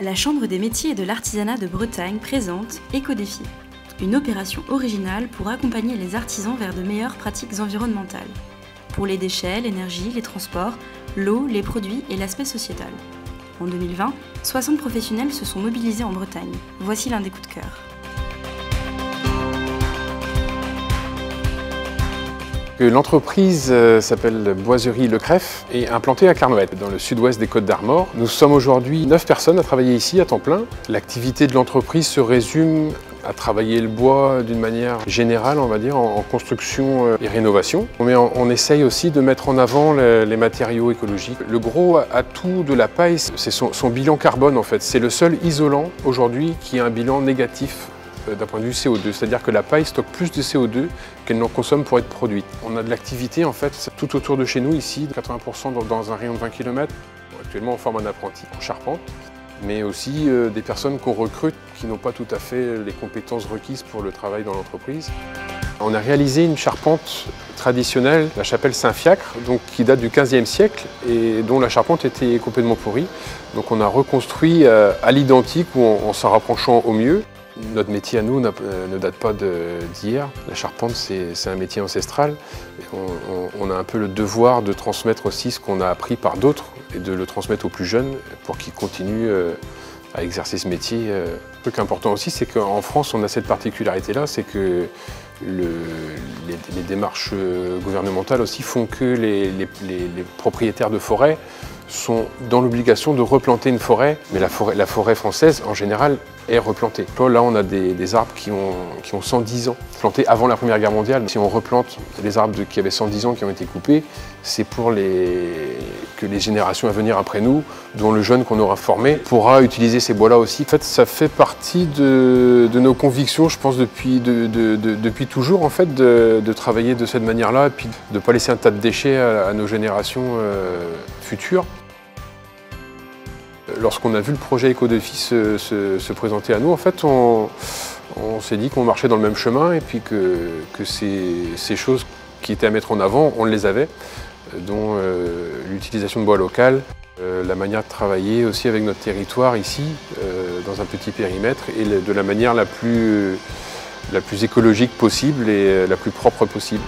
La Chambre des métiers et de l'artisanat de Bretagne présente Éco-défi, une opération originale pour accompagner les artisans vers de meilleures pratiques environnementales. Pour les déchets, l'énergie, les transports, l'eau, les produits et l'aspect sociétal. En 2020, 60 professionnels se sont mobilisés en Bretagne. Voici l'un des coups de cœur. L'entreprise s'appelle Boiserie Le Crèf et est implantée à Carnoët, dans le sud-ouest des Côtes-d'Armor. Nous sommes aujourd'hui 9 personnes à travailler ici à temps plein. L'activité de l'entreprise se résume à travailler le bois d'une manière générale, on va dire, en construction et rénovation. Mais on essaye aussi de mettre en avant les matériaux écologiques. Le gros atout de la paille, c'est son bilan carbone en fait. C'est le seul isolant aujourd'hui qui a un bilan négatif d'un point de vue CO2, c'est-à-dire que la paille stocke plus de CO2 qu'elle n'en consomme pour être produite. On a de l'activité en fait tout autour de chez nous ici, 80% dans un rayon de 20 km. Actuellement on forme un apprenti en charpente, mais aussi des personnes qu'on recrute qui n'ont pas tout à fait les compétences requises pour le travail dans l'entreprise. On a réalisé une charpente traditionnelle, la chapelle Saint-Fiacre, qui date du XVe siècle et dont la charpente était complètement pourrie. Donc on a reconstruit à l'identique ou en s'en rapprochant au mieux. Notre métier à nous ne date pas d'hier. La charpente, c'est un métier ancestral. On a un peu le devoir de transmettre aussi ce qu'on a appris par d'autres et de le transmettre aux plus jeunes pour qu'ils continuent à exercer ce métier. Un truc important aussi, c'est qu'en France, on a cette particularité-là, c'est que les démarches gouvernementales aussi font que les propriétaires de forêts sont dans l'obligation de replanter une forêt, mais la forêt française, en général, est replantée. Là, on a des arbres qui ont 110 ans, plantés avant la Première Guerre mondiale. Si on replante les arbres qui avaient 110 ans, qui ont été coupés, c'est pour que les générations à venir après nous, dont le jeune qu'on aura formé, pourra utiliser ces bois-là aussi. En fait, ça fait partie de nos convictions, je pense, depuis toujours, en fait, de travailler de cette manière-là, et puis de ne pas laisser un tas de déchets à nos générations futures. Lorsqu'on a vu le projet Éco-défi se présenter à nous, en fait, on s'est dit qu'on marchait dans le même chemin et puis que ces choses qui étaient à mettre en avant, on les avait, dont l'utilisation de bois local, la manière de travailler aussi avec notre territoire ici, dans un petit périmètre, et de la manière la plus écologique possible et la plus propre possible.